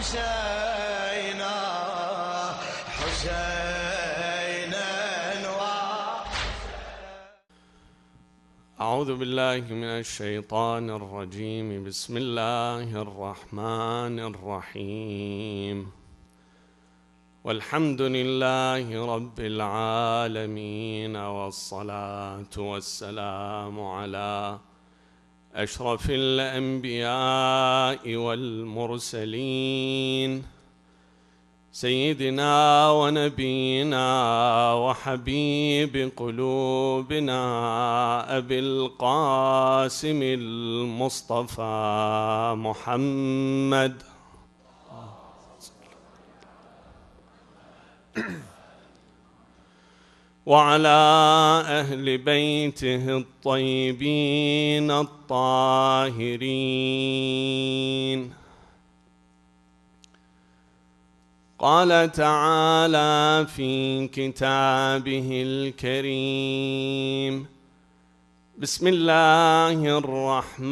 حسينا حسينا أعوذ بالله من الشيطان الرجيم. بسم الله الرحمن الرحيم. والحمد لله رب العالمين، والصلاة والسلام على أشرف الأنبياء والمرسلين، سيدنا ونبينا وحبيب قلوبنا أبي القاسم المصطفى محمد وعلى أهل بيته الطيبين الطاهرين. قال تعالى في كتابه الكريم: بسم الله الرحمن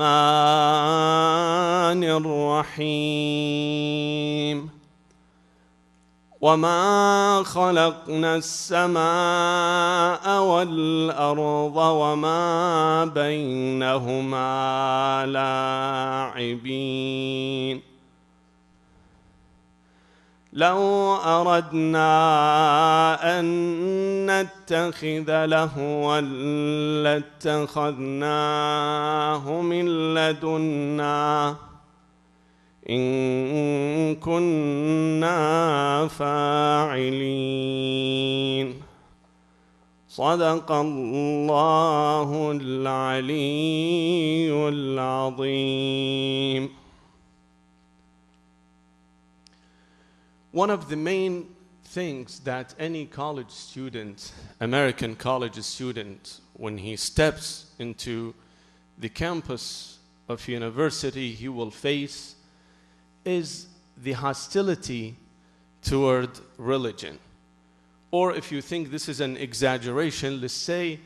الرحيم. وما خلقنا السماء والأرض وما بينهما لاعبين. لو أردنا أن نتخذ لهوا لاتخذناه من لدنا إن كنا فاعلين. صدق الله العلي العظيم. One of the main things that any college student, American college student, when he steps into the campus of university, he will face is the hostility toward religion. Or if you think this is an exaggeration, let's say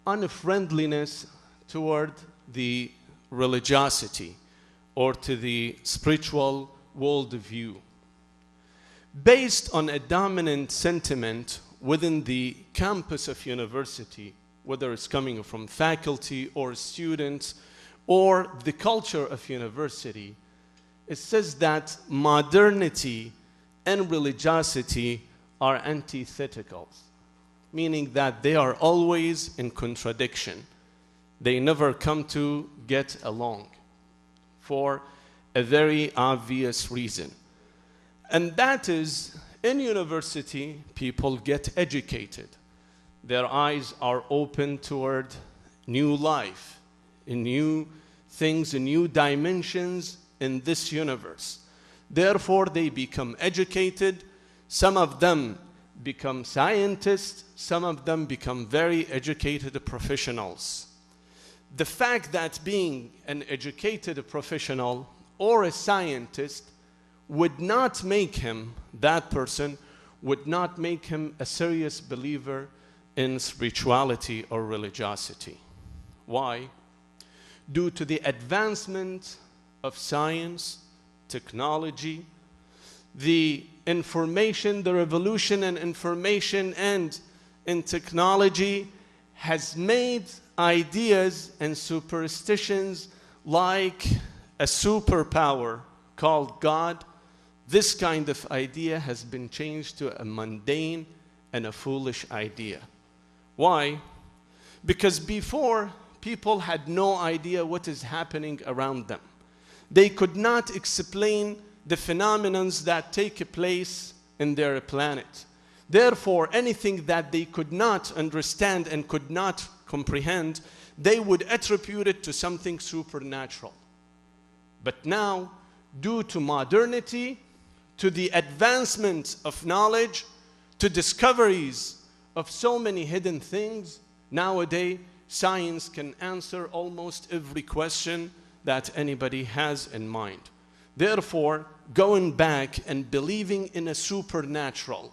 unfriendliness toward the religiosity or to the spiritual worldview. Based on a dominant sentiment within the campus of university, whether it's coming from faculty or students or the culture of university, it says that modernity and religiosity are antithetical, meaning that they are always in contradiction. They never come to get along for a very obvious reason. And that is, in university, people get educated. Their eyes are open toward new life, in new things, in new dimensions in this universe. Therefore, they become educated. Some of them become scientists. Some of them become very educated professionals. The fact that being an educated professional or a scientist would not make him, that person, would not make him a serious believer in spirituality or religiosity. Why? Due to the advancement of science, technology, the information, the revolution in information and in technology has made ideas and superstitions like a superpower called God. This kind of idea has been changed to a mundane and a foolish idea. Why? Because before, people had no idea what is happening around them. They could not explain the phenomena that take place in their planet. Therefore, anything that they could not understand and could not comprehend, they would attribute it to something supernatural. But now, due to modernity, to the advancement of knowledge, to discoveries of so many hidden things, nowadays science can answer almost every question that anybody has in mind. Therefore, going back and believing in a supernatural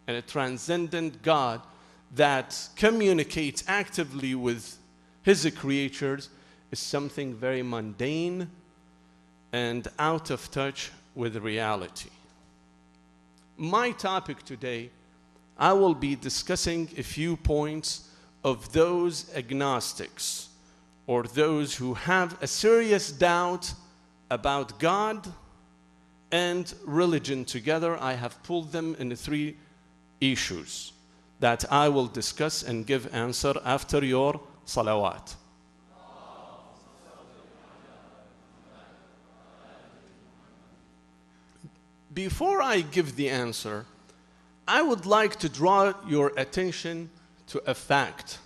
and a transcendent God that communicates actively with his creatures is something very mundane and out of touch with reality. My topic today, I will be discussing a few points of those agnostics, or those who have a serious doubt about God and religion together. I have pulled them into 3 issues that I will discuss and give answer after your salawat. Before I give the answer, I would like to draw your attention to a fact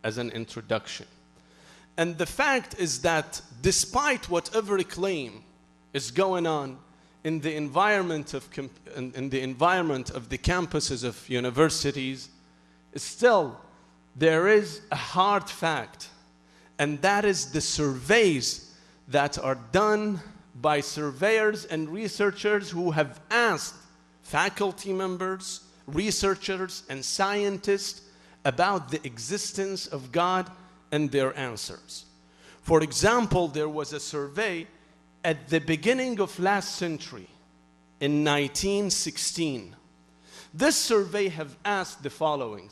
as an introduction. And the fact is that despite whatever claim is going on in the environment of the campuses of universities, still there is a hard fact, and that is the surveys that are done by surveyors and researchers who have asked faculty members, researchers, and scientists about the existence of God and their answers. For example, there was a survey at the beginning of last century, in 1916. This survey have asked the following,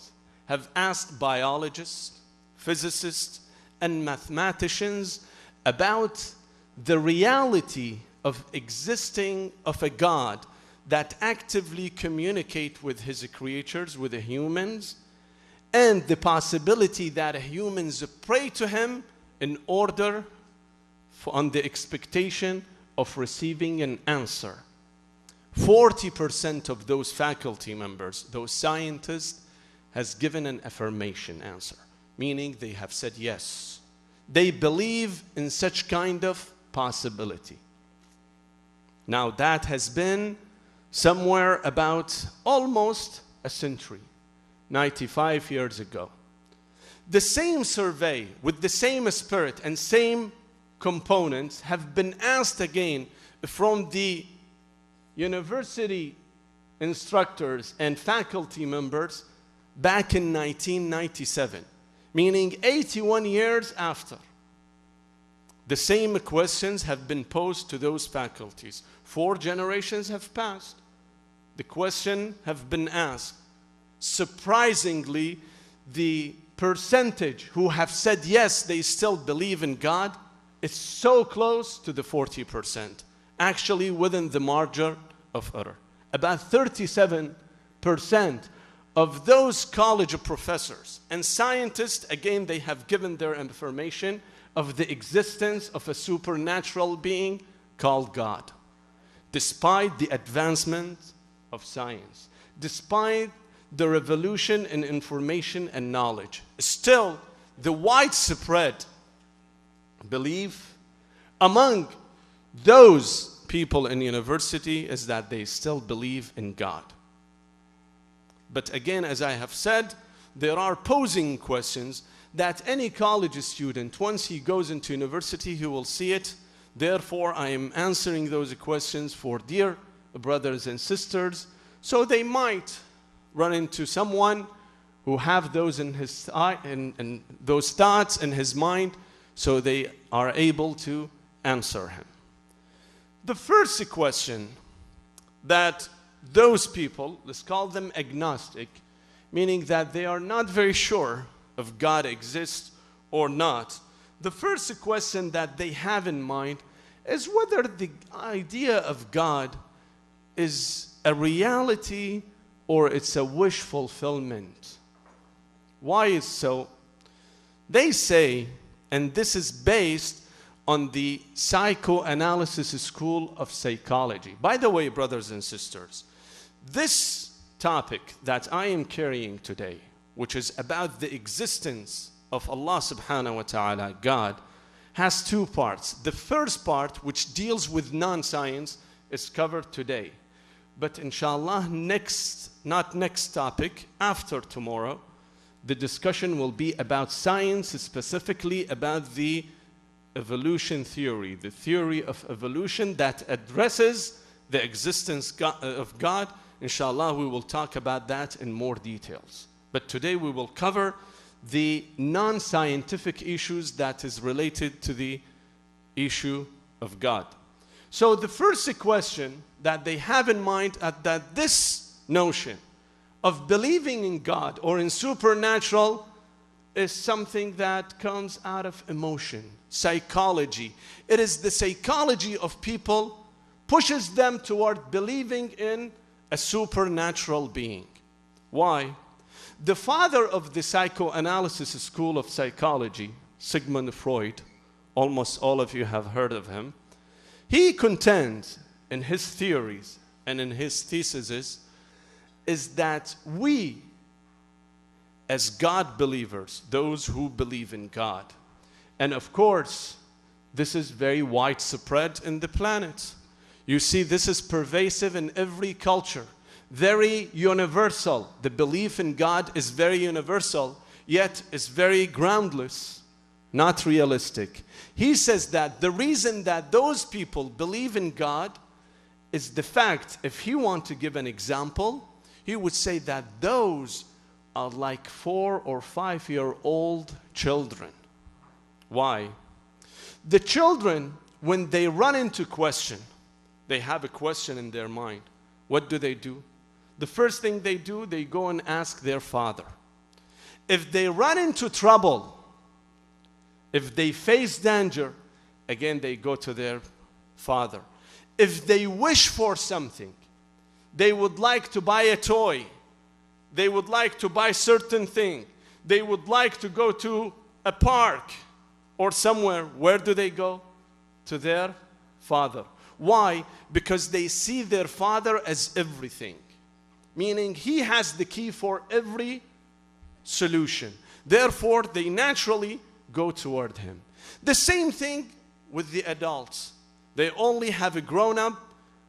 have asked biologists, physicists, and mathematicians about the reality of existing of a God that actively communicate with his creatures, with the humans, and the possibility that humans pray to him in order on the expectation of receiving an answer. 40% of those faculty members, those scientists, has given an affirmation answer, meaning they have said yes. They believe in such kind of possibility. Now that has been somewhere about almost a century, 95 years ago. The same survey with the same spirit and same components have been asked again from the university instructors and faculty members back in 1997, meaning 81 years after. The same questions have been posed to those faculties. 4 generations have passed. The question have been asked. Surprisingly, the percentage who have said yes, they still believe in God, is so close to the 40%, actually within the margin of error. About 37% of those college professors and scientists, again, they have given their information of the existence of a supernatural being called God. Despite the advancement of science, despite the revolution in information and knowledge, still the widespread belief among those people in university is that they still believe in God. But again, as I have said, there are posing questions that any college student, once he goes into university, he will see it. Therefore, I am answering those questions for dear brothers and sisters, so they might run into someone who have those in his in those thoughts in his mind, so they are able to answer him. The first question that those people, let's call them agnostic, meaning that they are not very sure if God exists or not. The first question that they have in mind is whether the idea of God is a reality or it's a wish fulfillment. Why is so? They say, and this is based on the psychoanalysis school of psychology. By the way, brothers and sisters, this topic that I am carrying today, which is about the existence of Allah subhanahu wa ta'ala, God, has 2 parts. The first part, which deals with non-science, is covered today. But inshallah, not next topic, after tomorrow, the discussion will be about science, specifically about the evolution theory, the theory of evolution that addresses the existence of God. Inshallah, we will talk about that in more details. But today we will cover the non-scientific issues that is related to the issue of God. So the first question that they have in mind is that this notion of believing in God or in supernatural is something that comes out of emotion, psychology. It is the psychology of people pushes them toward believing in a supernatural being. Why? The father of the psychoanalysis school of psychology, Sigmund Freud, almost all of you have heard of him, he contends in his theories and in his theses is that we, as God believers, those who believe in God, and of course, this is very widespread in the planet. You see, this is pervasive in every culture, very universal. The belief in God is very universal, yet is very groundless, not realistic. He says that the reason that those people believe in God is the fact, if he want to give an example, he would say that those are like 4 or 5-year-old children. Why? The children, when they run into question, they have a question in their mind. What do? The first thing they do, they go and ask their father. If they run into trouble, if they face danger, again they go to their father. If they wish for something, they would like to buy a toy, they would like to buy certain thing, they would like to go to a park or somewhere, where do they go? To their father. Why? Because they see their father as everything. Meaning he has the key for every solution. Therefore, they naturally go toward him. The same thing with the adults. They only have a grown-up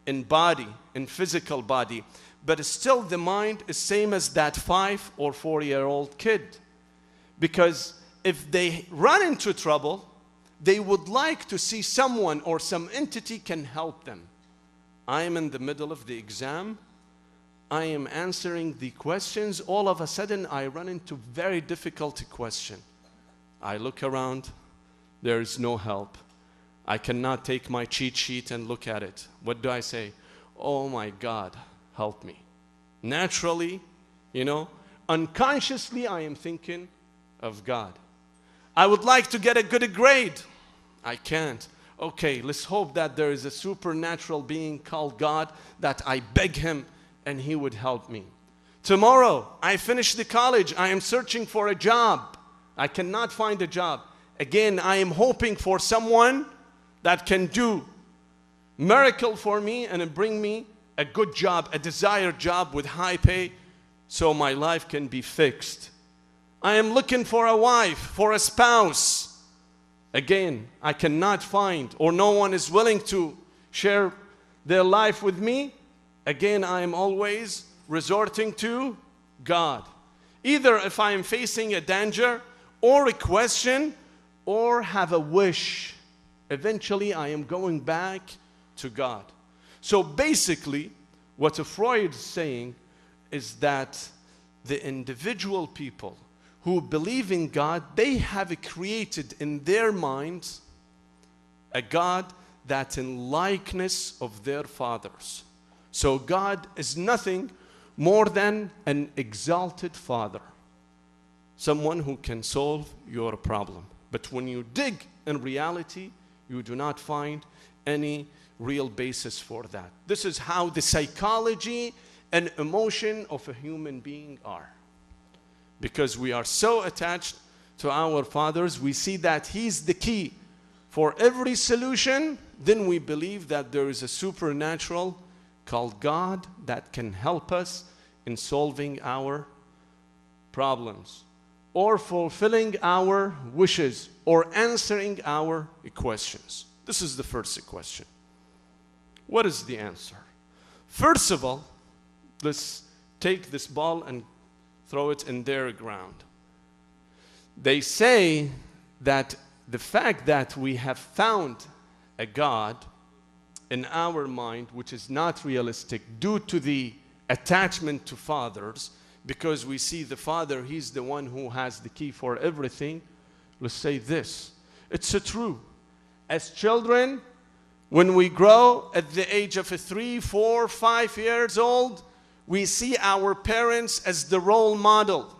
in body, in physical body, but still the mind is same as that 5 or 4-year-old kid. Because if they run into trouble, they would like to see someone or some entity can help them. I am in the middle of the exam. I am answering the questions. All of a sudden, I run into very difficult question. I look around. There is no help. I cannot take my cheat sheet and look at it. What do I say? Oh my God, help me. Naturally, unconsciously, I am thinking of God. I would like to get a good grade. I can't. Okay, let's hope that there is a supernatural being called God, that I beg him and he would help me. Tomorrow, I finish the college. I am searching for a job. I cannot find a job. Again, I am hoping for someone that can do miracle for me and bring me a good job, a desired job with high pay, so my life can be fixed. I am looking for a wife, for a spouse. Again, I cannot find, or no one is willing to share their life with me. Again, I am always resorting to God. Either if I am facing a danger or a question or have a wish, eventually I am going back to God. So basically, what Freud is saying is that the individual people who believe in God, they have created in their minds a God that's in likeness of their fathers. So God is nothing more than an exalted father, someone who can solve your problem. But when you dig in reality, you do not find any real basis for that. This is how the psychology and emotion of a human being are. Because we are so attached to our fathers, we see that he's the key for every solution. Then we believe that there is a supernatural called God that can help us in solving our problems, or fulfilling our wishes, or answering our questions. This is the first question. What is the answer? First of all, let's take this ball and throw it in their ground. They say that the fact that we have found a God in our mind, which is not realistic due to the attachment to fathers, because we see the father, he's the one who has the key for everything. Let's say this, it's true. As children, When we grow at the age of 3, 4, 5 years old, we see our parents as the role model,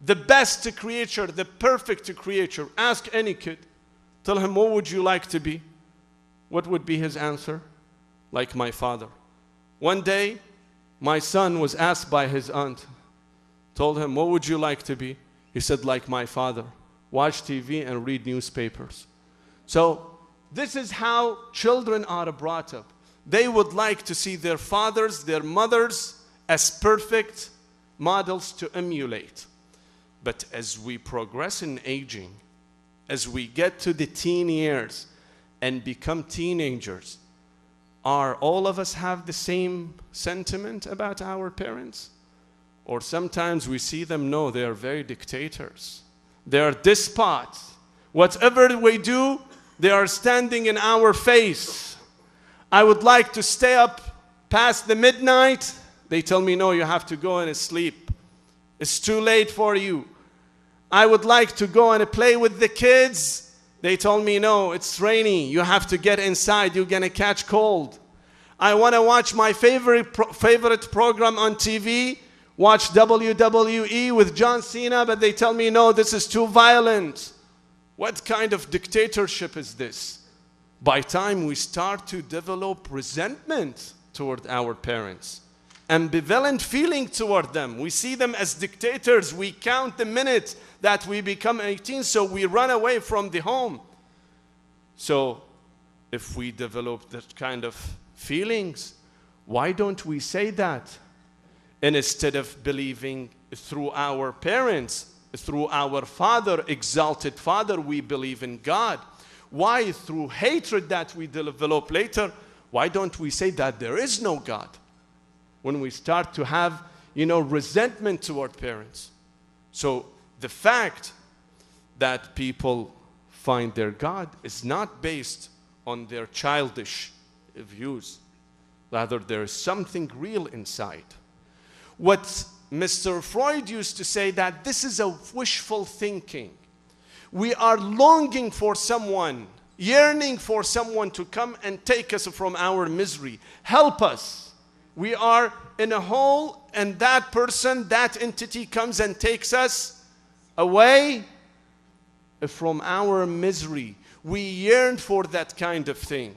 the best creature, the perfect creature. Ask any kid, tell him, what would you like to be? What would be his answer? Like my father. One day, my son was asked by his aunt, told him, what would you like to be? He said, like my father, watch TV and read newspapers. So this is how children are brought up. They would like to see their fathers, their mothers as perfect models to emulate. But as we progress in aging, as we get to the teen years and become teenagers, are all of us have the same sentiment about our parents? Or sometimes we see them, no, they are very dictators. They are despots. Whatever we do, they are standing in our face. I would like to stay up past the midnight. They tell me, no, you have to go and sleep. It's too late for you. I would like to go and play with the kids. They told me, no, it's rainy. You have to get inside. You're going to catch cold. I want to watch my favorite program on TV, watch WWE with John Cena, but they tell me, no, this is too violent. What kind of dictatorship is this? By time we start to develop resentment toward our parents, ambivalent feeling toward them. We see them as dictators. We count the minutes that we become 18, so we run away from the home. So if we develop that kind of feelings, why don't we say that? And instead of believing through our parents, through our father, exalted father, we believe in God. Why through hatred that we develop later, why don't we say that there is no God? When we start to have, resentment toward parents. So the fact that people find their God is not based on their childish views. Rather, there is something real inside. What Mr. Freud used to say, that this is a wishful thinking. We are longing for someone, yearning for someone to come and take us from our misery. Help us. We are in a hole, and that person, that entity comes and takes us away from our misery. We yearn for that kind of thing.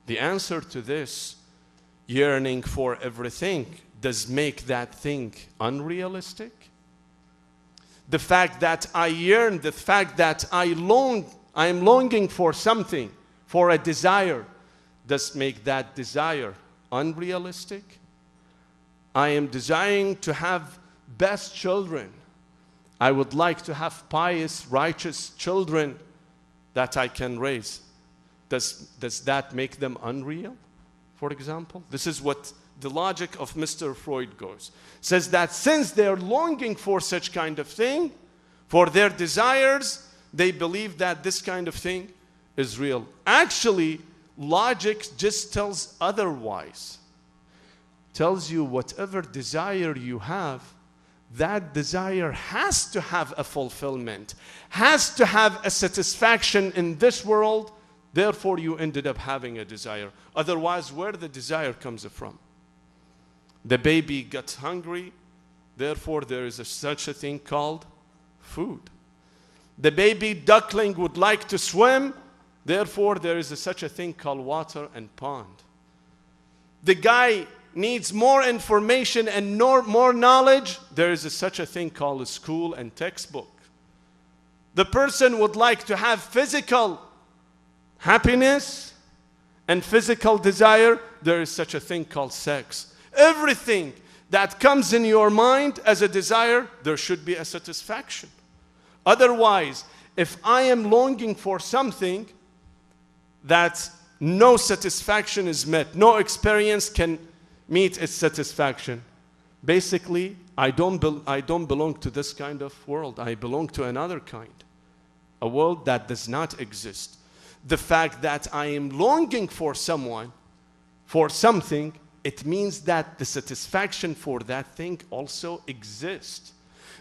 The answer to this, yearning for everything, does make that thing unrealistic? The fact that I yearn, the fact that I am longing for something, for a desire, does make that desire unrealistic? I am desiring to have best children. I would like to have pious, righteous children that I can raise. Does that make them unreal, for example? This is what the logic of Mr. Freud goes. Says that since they're longing for such kind of thing, for their desires, they believe that this kind of thing is real. Actually, logic just tells otherwise. Tells you whatever desire you have, that desire has to have a fulfillment, has to have a satisfaction in this world. Therefore, you ended up having a desire. Otherwise, where the desire comes from? The baby gets hungry, therefore there is such a thing called food. The baby duckling would like to swim, therefore there is such a thing called water and pond. The guy needs more information and more knowledge, there is such a thing called a school and textbook. The person would like to have physical happiness and physical desire, there is such a thing called sex. Everything that comes in your mind as a desire, there should be a satisfaction. Otherwise, if I am longing for something that no satisfaction is met, no experience can meet its satisfaction, basically, I don't belong to this kind of world. I belong to another kind, a world that does not exist. The fact that I am longing for someone, for something, it means that the satisfaction for that thing also exists.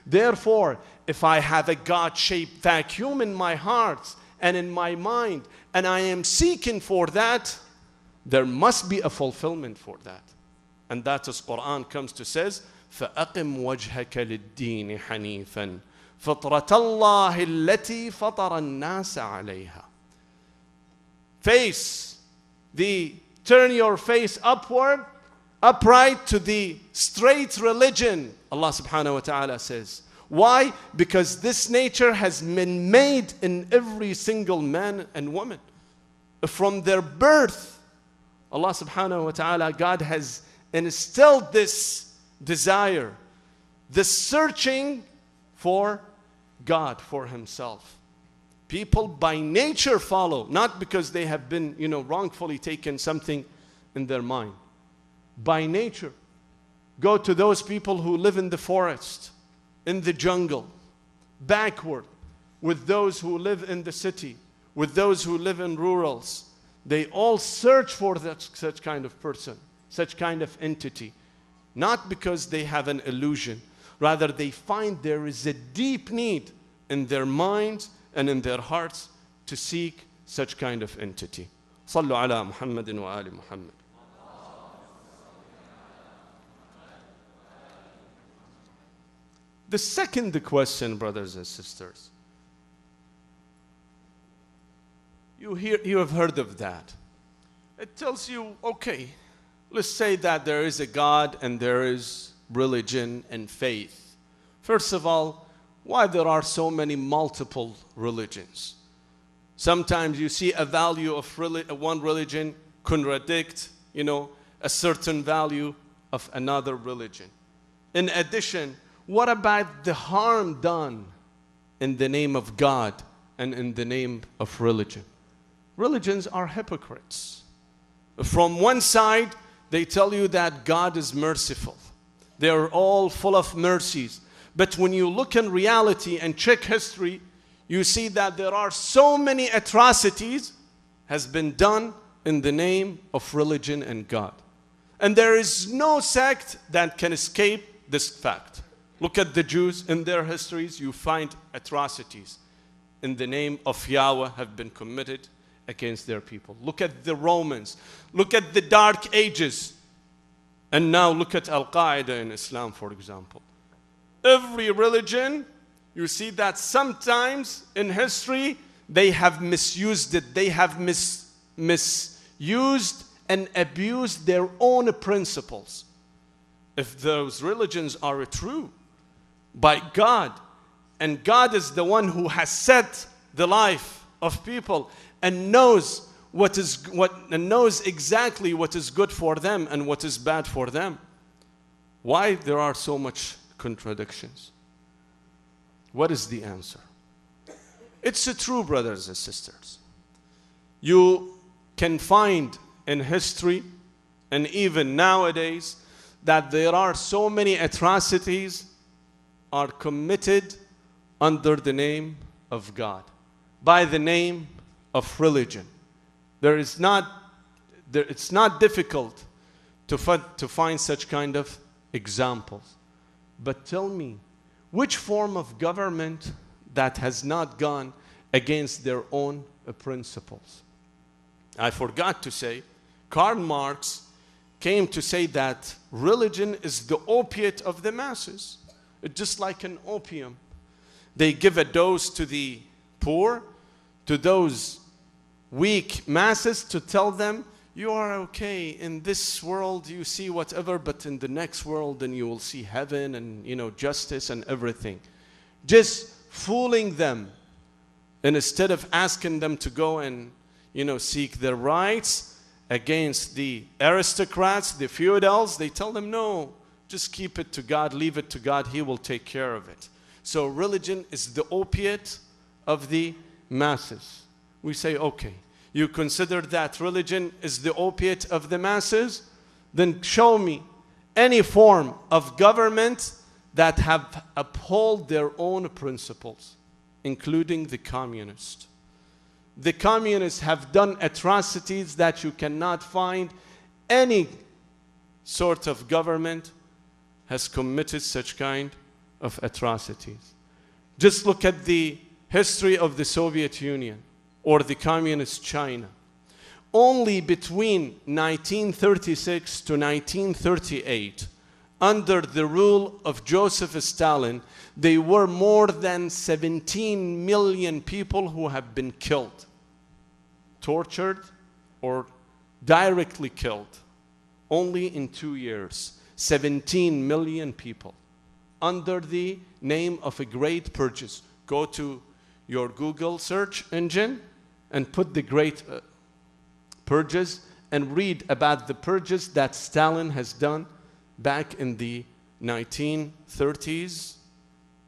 Therefore, if I have a God-shaped vacuum in my heart and in my mind, and I am seeking for that, there must be a fulfillment for that. And that is Quran comes to says, فَأَقِمْ وَجْهَكَ لِلدِّينِ حَنِيفًا فَطْرَةَ اللَّهِ الَّتِي فَطَرَ النَّاسَ عَلَيْهَا. Turn your face upward, upright to the straight religion, Allah subhanahu wa ta'ala says. Why? Because this nature has been made in every single man and woman. From their birth, Allah subhanahu wa ta'ala, God has instilled this desire, this searching for God, for Himself. People by nature follow, not because they have been, wrongfully taken something in their mind. By nature. Go to those people who live in the forest, in the jungle, backward, with those who live in the city, with those who live in rurals. They all search for such kind of person, such kind of entity. Not because they have an illusion. Rather, they find there is a deep need in their minds and in their hearts to seek such kind of entity. Sallu ala Muhammadin wa ali Muhammad. The second question, brothers and sisters, you have heard of that. It tells you, okay, let's say that there is a God and there is religion and faith. First of all, why there are so many multiple religions? Sometimes you see a value of one religion contradict, a certain value of another religion. In addition, what about the harm done in the name of God and in the name of religion? Religions are hypocrites. From one side, they tell you that God is merciful. They are all full of mercies. But when you look in reality and check history, you see that there are so many atrocities has been done in the name of religion and God. And there is no sect that can escape this fact. Look at the Jews in their histories, you find atrocities in the name of Yahweh have been committed against their people. Look at the Romans. Look at the Dark Ages. And now look at Al-Qaeda in Islam, for example. Every religion, you see that sometimes in history, they have misused it. They have misused and abused their own principles. If those religions are true by God, and God is the one who has set the life of people and knows exactly what is good for them and what is bad for them, why there are so much contradictions? What is the answer? It's true, brothers and sisters. You can find in history and even nowadays that there are so many atrocities are committed under the name of God, by the name of religion. It's not difficult to find such kind of examples. But tell me, which form of government that has not gone against their own principles? I forgot to say, Karl Marx came to say that religion is the opiate of the masses. It's just like an opium. They give a dose to the poor, to those weak masses, to tell them, you are okay. In this world you see whatever, but in the next world then you will see heaven and justice and everything. Just fooling them. And instead of asking them to go and seek their rights against the aristocrats, the feudals, they tell them, no, just keep it to God, leave it to God, He will take care of it. So religion is the opiate of the masses. We say, okay, you consider that religion is the opiate of the masses? Then show me any form of government that have uphold their own principles, including the communists. The communists have done atrocities that you cannot find any sort of government has committed such kind of atrocities. Just look at the history of the Soviet Union. or the communist China. Only between 1936 to 1938, under the rule of Joseph Stalin, there were more than 17 million people who have been killed, tortured, or directly killed. Only in 2 years, 17 million people under the name of a great purges. Go to your Google search engine and put the great purges and read about the purges that Stalin has done back in the 1930s,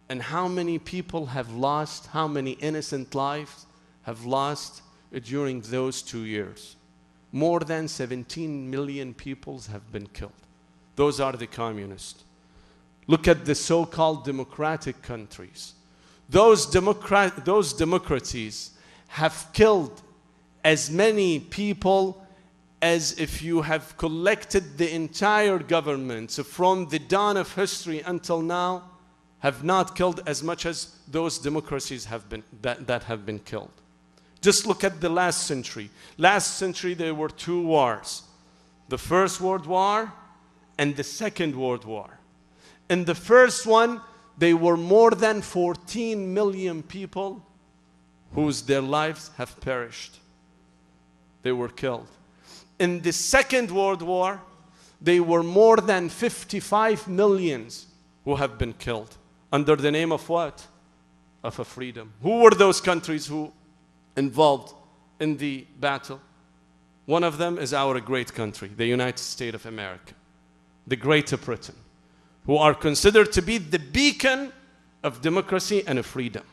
and how many people have lost, how many innocent lives have lost during those 2 years. More than 17 million people have been killed. Those are the communists. Look at the so-called democratic countries. Those democracies have killed as many people as if you have collected the entire government from the dawn of history until now, have not killed as much as those democracies have been that have been killed. Just look at the last century. Last century there were 2 wars. The First World War and the Second World War. In the first one, there were more than 14 million people their lives have perished. They were killed. In the Second World War, there were more than 55 millions who have been killed. Under the name of what? Of a freedom. Who were those countries who involved in the battle? One of them is our great country, the United States of America, the Great Britain, who are considered to be the beacon of democracy and of freedom.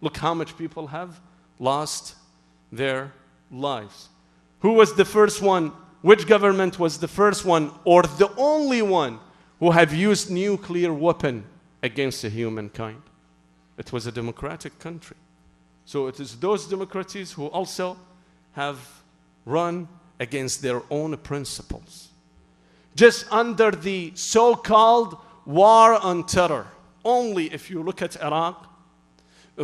Look how much people have lost their lives. Who was the first one? Which government was the first one or the only one who have used nuclear weapon against humankind? It was a democratic country. So it is those democracies who also have run against their own principles. Just under the so-called war on terror, only if you look at Iraq,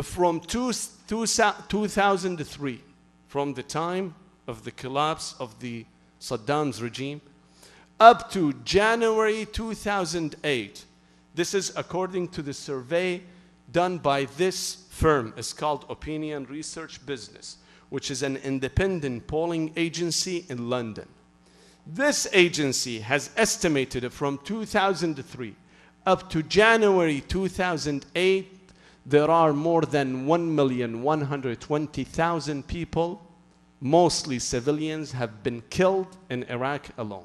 from 2003, from the time of the collapse of the Saddam's regime, up to January 2008, this is according to the survey done by this firm. It's called Opinion Research Business, which is an independent polling agency in London. This agency has estimated from 2003 up to January 2008, there are more than 1,120,000 people, mostly civilians, have been killed in Iraq alone,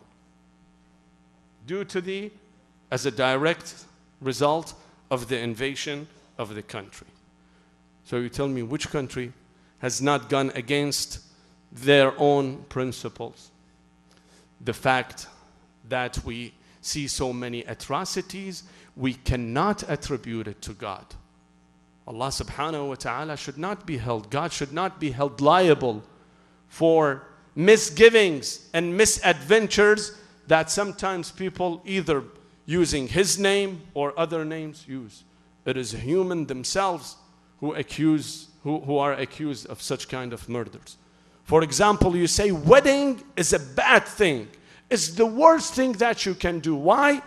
due to as a direct result of the invasion of the country. So you tell me, which country has not gone against their own principles? The fact that we see so many atrocities, we cannot attribute it to God. Allah subhanahu wa ta'ala should not be held, God should not be held liable for misgivings and misadventures that sometimes people either using His name or other names use. It is human themselves who are accused of such kind of murders. For example, you say wedding is a bad thing. It's the worst thing that you can do. Why?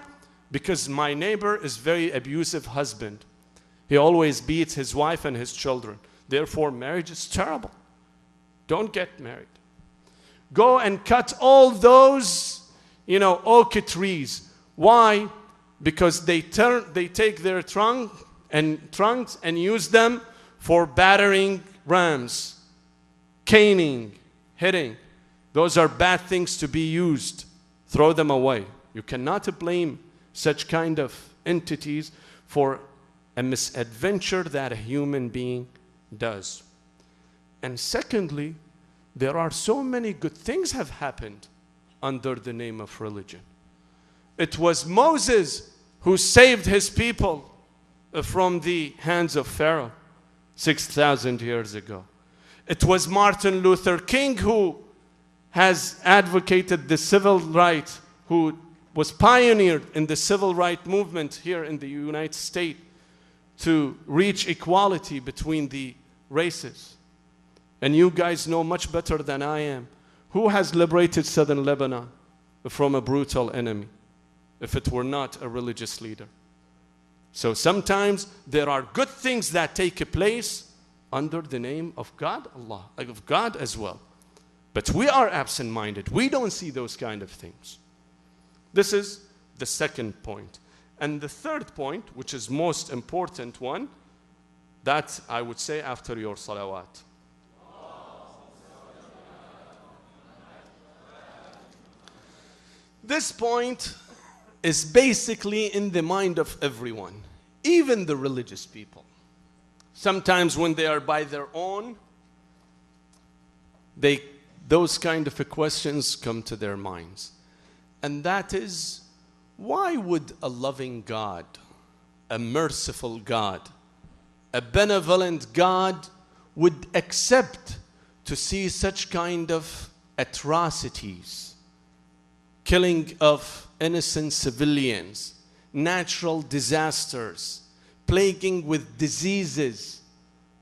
Because my neighbor is very abusive husband. He always beats his wife and his children. Therefore, marriage is terrible. Don't get married. Go and cut all those, oak trees. Why? Because they take their trunks and use them for battering rams, caning, hitting. Those are bad things to be used. Throw them away. You cannot blame such kind of entities for a misadventure that a human being does. And secondly, there are so many good things have happened under the name of religion. It was Moses who saved his people from the hands of Pharaoh 6,000 years ago. It was Martin Luther King who has advocated the civil rights, who was pioneered in the civil rights movement here in the United States to reach equality between the races. And you guys know much better than I am. Who has liberated southern Lebanon from a brutal enemy, if it were not a religious leader? So sometimes there are good things that take place under the name of God, Allah, of God as well. But we are absent-minded. We don't see those kind of things. This is the second point. And the third point, which is most important one, that I would say after your salawat. This point is basically in the mind of everyone, even the religious people. Sometimes when they are by their own, those kind of questions come to their minds. And that is, why would a loving God, a merciful God, a benevolent God would accept to see such kind of atrocities, killing of innocent civilians, natural disasters, plaguing with diseases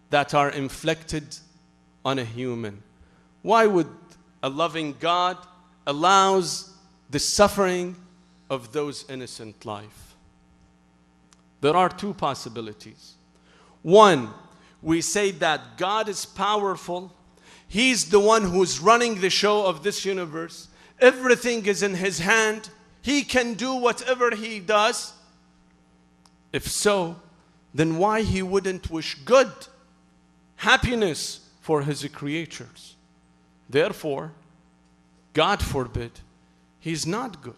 that are inflicted on a human? Why would a loving God allows the suffering of those innocent life? There are two possibilities. One, we say that God is powerful. He's the one who's running the show of this universe. Everything is in His hand. He can do whatever He does. If so, then why He wouldn't wish good, happiness for His creatures? Therefore, God forbid, He's not good.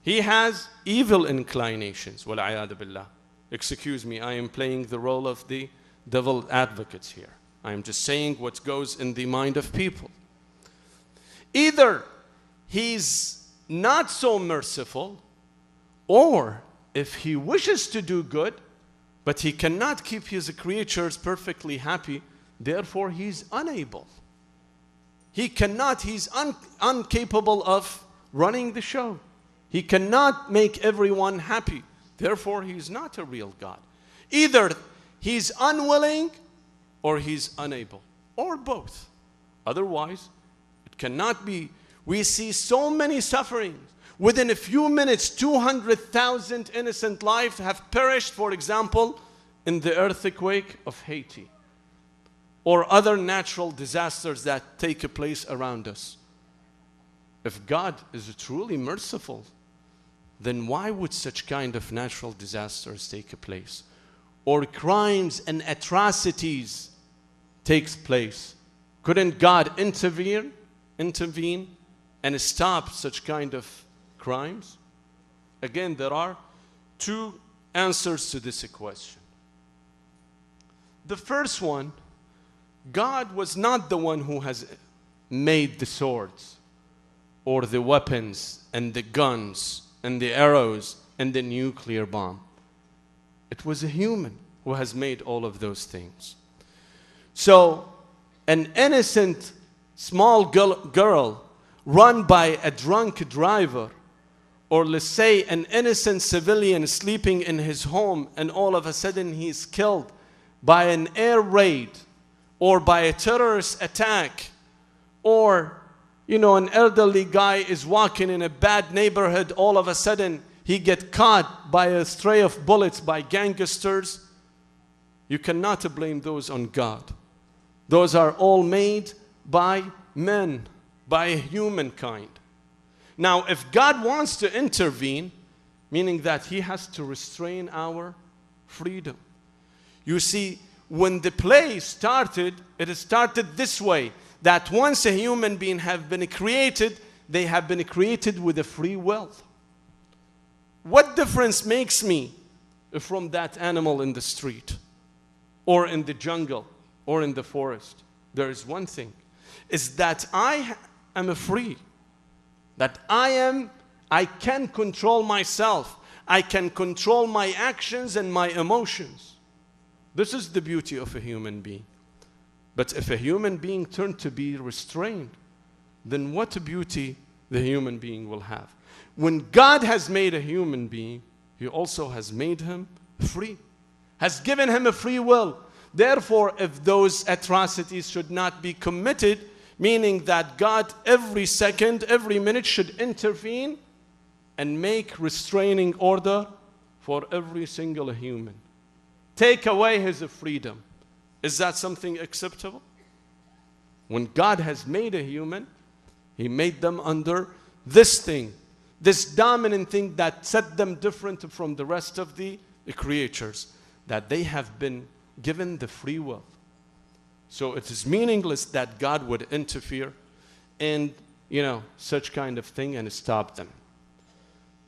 He has evil inclinations. Wal-'iyadu billah. Excuse me, I am playing the role of the devil advocates here. I am just saying what goes in the mind of people. Either He's not so merciful, or if He wishes to do good, but He cannot keep His creatures perfectly happy, therefore He's unable. He cannot, He's incapable of running the show. He cannot make everyone happy. Therefore, He's not a real God. Either He's unwilling or He's unable, or both. Otherwise, it cannot be. We see so many sufferings. Within a few minutes, 200,000 innocent lives have perished, for example, in the earthquake of Haiti, or other natural disasters that take place around us. If God is truly merciful, then why would such kind of natural disasters take place? Or crimes and atrocities takes place? Couldn't God intervene and stop such kind of crimes? Again, there are two answers to this question. The first one, God was not the one who has made the swords or the weapons and the guns and the arrows and the nuclear bomb. It was a human who has made all of those things. So an innocent small girl run by a drunk driver, or let's say an innocent civilian sleeping in his home, and all of a sudden he's killed by an air raid or by a terrorist attack, or an elderly guy is walking in a bad neighborhood, all of a sudden he get caught by a stray of bullets by gangsters. You cannot blame those on God. Those are all made by men, by humankind. Now, if God wants to intervene, meaning that He has to restrain our freedom. You see, when the play started, it started this way, that once a human being have been created, they have been created with a free will. What difference makes me from that animal in the street, or in the jungle, or in the forest? There is one thing, is that I am free, that I can control myself. I can control my actions and my emotions. This is the beauty of a human being. But if a human being turned to be restrained, then what beauty the human being will have. When God has made a human being, He also has made him free, has given him a free will. Therefore, if those atrocities should not be committed, meaning that God every second, every minute should intervene and make restraining order for every single human. Take away his freedom. Is that something acceptable? When God has made a human, He made them under this thing, this dominant thing that set them different from the rest of the creatures, that they have been given the free will. So it is meaningless that God would interfere and, such kind of thing and stop them.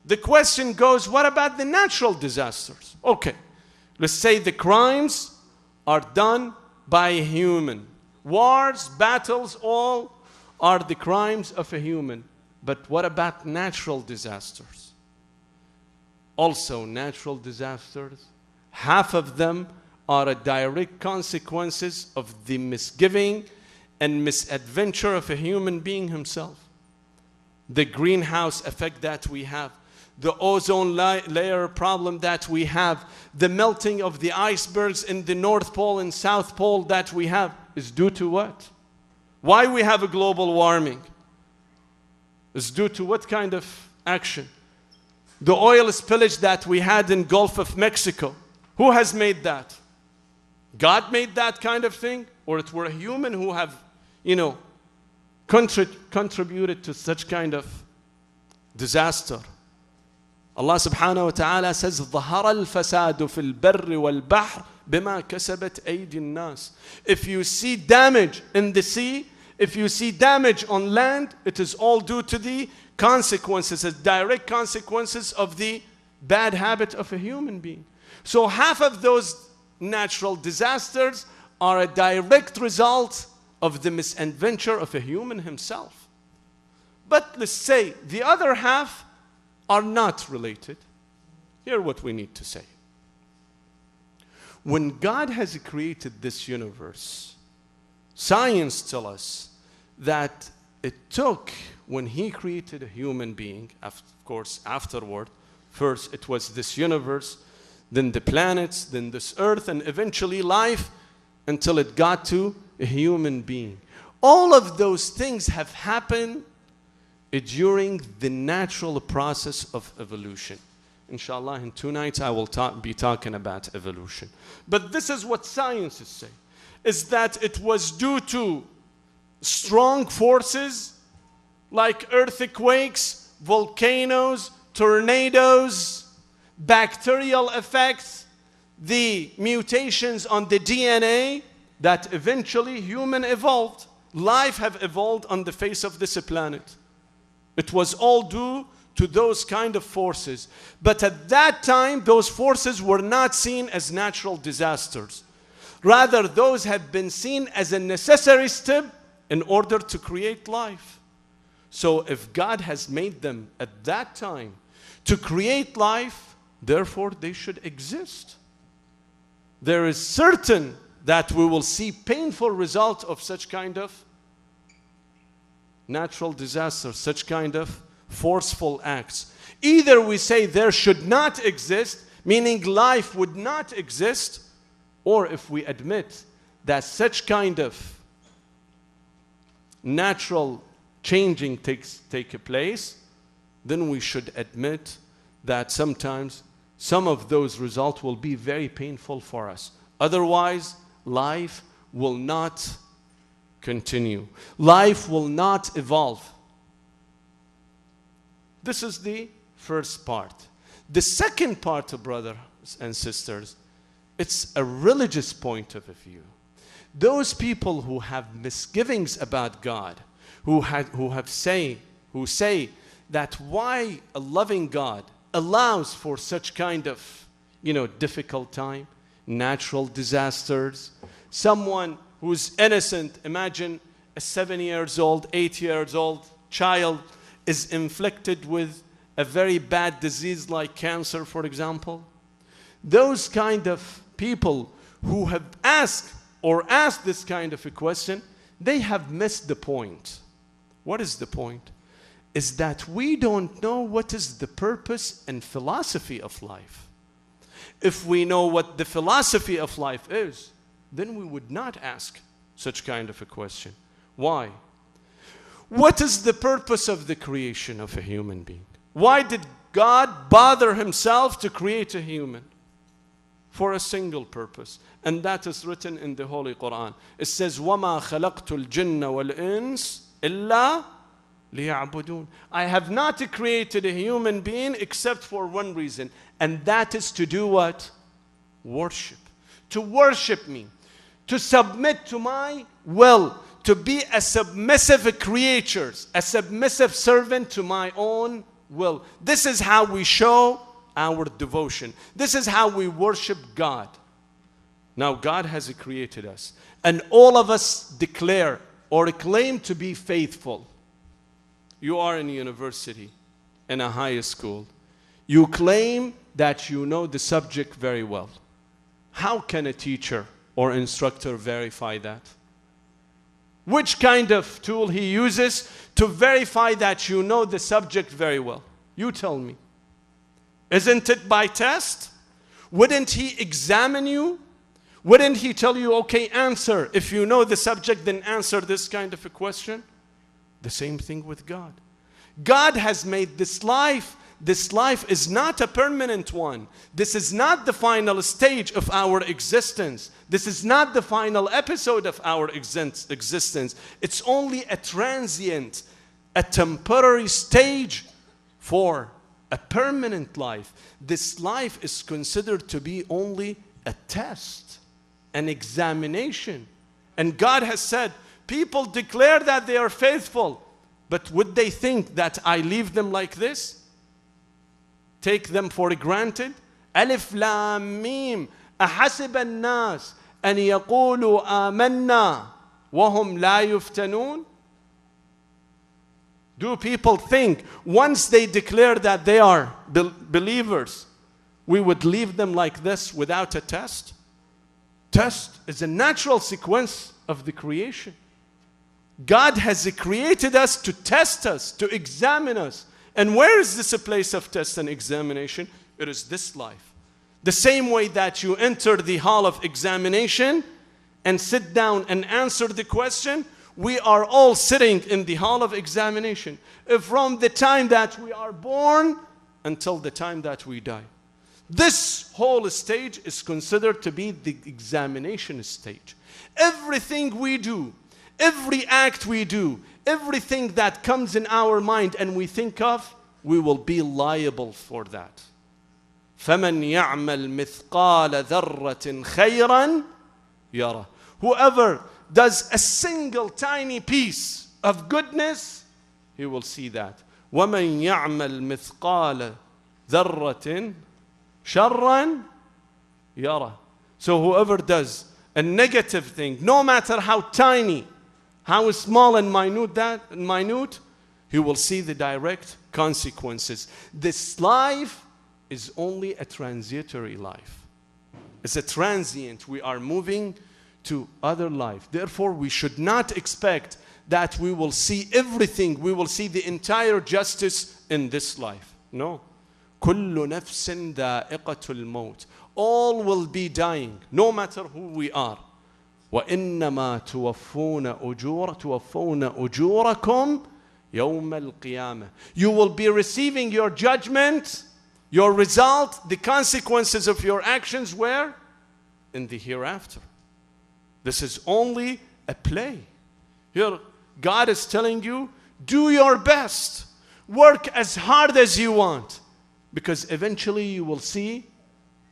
The question goes, what about the natural disasters? Okay, let's say the crimes are done by a human. Wars, battles, all are the crimes of a human. But what about natural disasters? Also, natural disasters, half of them are a direct consequences of the misgiving and misadventure of a human being himself. The greenhouse effect that we have, the ozone layer problem that we have, the melting of the icebergs in the North Pole and South Pole that we have is due to what? Why we have a global warming? Is due to what kind of action? The oil spillage that we had in Gulf of Mexico, who has made that? God made that kind of thing? Or it were a human who have, contributed to such kind of disaster? Allah subhanahu wa ta'ala says, ظَهَرَ الْفَسَادُ فِي الْبَرِّ وَالْبَحْرِ بِمَا كَسَبَتْ أَيْدِي النَّاسِ. If you see damage in the sea, if you see damage on land, it is all due to the consequences, as direct consequences of the bad habit of a human being. So half of those natural disasters are a direct result of the misadventure of a human himself. But let's say the other half are not related. Here's what we need to say. When God has created this universe, science tells us that it took, when He created a human being, of course afterward, first it was this universe, then the planets, then this earth, and eventually life, until it got to a human being. All of those things have happened during the natural process of evolution. Inshallah, in 2 nights I will be talking about evolution. But this is what scientists say, is that it was due to strong forces like earthquakes, volcanoes, tornadoes, bacterial effects, the mutations on the DNA, that eventually human evolved. Life have evolved on the face of this planet. It was all due to those kind of forces. But at that time, those forces were not seen as natural disasters. Rather, those had been seen as a necessary step in order to create life. So if God has made them at that time to create life, therefore they should exist. There is certain that we will see painful result of such kind of natural disaster, such kind of forceful acts. Either we say there should not exist, meaning life would not exist, or if we admit that such kind of natural changing take place, then we should admit that sometimes some of those results will be very painful for us. Otherwise, life will not continue. Life will not evolve. This is the first part. The second part, brothers and sisters, it's a religious point of view. Those people who have misgivings about God, who say that why a loving God allows for such kind of, difficult time, natural disasters, someone who's innocent, imagine a 7 years old, 8 years old child is inflicted with a very bad disease like cancer, for example. Those kind of people who have asked this kind of a question, they have missed the point. What is the point? Is that we don't know what is the purpose and philosophy of life. If we know what the philosophy of life is, then we would not ask such kind of a question. Why? What is the purpose of the creation of a human being? Why did God bother himself to create a human? For a single purpose. And that is written in the Holy Quran. It says, وَمَا خَلَقْتُ الْجِنَّ وَالْإِنسِ إِلَّا لِيَعْبُدُونَ. I have not created a human being except for one reason. And that is to do what? Worship. To worship me. To submit to my will. To be a submissive creature. A submissive servant to my own will. This is how we show our devotion. This is how we worship God. Now God has created us. And all of us declare or claim to be faithful. You are in a university, in a high school. You claim that you know the subject very well. How can a teacher or instructor verify that? Which kind of tool he uses to verify that you know the subject very well? You tell me. Isn't it by test? Wouldn't he examine you? Wouldn't he tell you, okay, answer. If you know the subject, then answer this kind of a question? The same thing with God. God has made this life. This life is not a permanent one. This is not the final stage of our existence. This is not the final episode of our existence. It's only a transient, a temporary stage for a permanent life. This life is considered to be only a test, an examination. And God has said, people declare that they are faithful, but would they think that I leave them like this? Take them for granted? Alif Lam Mim. أحسب الناس أن يقولوا آمنا وهم لا يفتنون. Do people think once they declare that they are believers, we would leave them like this without a test? Test is a natural sequence of the creation. God has created us to test us, to examine us. And where is this a place of test and examination? It is this life. The same way that you enter the hall of examination and sit down and answer the question, we are all sitting in the hall of examination. From the time that we are born until the time that we die. This whole stage is considered to be the examination stage. Everything we do, every act we do, everything that comes in our mind and we think of, we will be liable for that. فَمَنْ يَعْمَلْ مِثْقَالَ ذَرَّةٍ خَيْرًا يَرَى. Whoever does a single tiny piece of goodness, he will see that. وَمَنْ يَعْمَلْ مِثْقَالَ ذَرَّةٍ شَرًّا يَرَى. So whoever does a negative thing, no matter how tiny, how small and minute, he will see the direct consequences. This life is only a transitory life. It's a transient. We are moving to other life. Therefore, we should not expect that we will see everything. We will see the entire justice in this life. No. كُلُّ نَفْسٍ ذَائِقَةُ الْمَوْتِ. All will be dying, no matter who we are. وَإِنَّمَا توفون أُجُورَكُمْ يَوْمَ الْقِيَامَةِ. You will be receiving your judgment, your result, the consequences of your actions where? In the hereafter. This is only a play. Here, God is telling you, do your best. Work as hard as you want. Because eventually you will see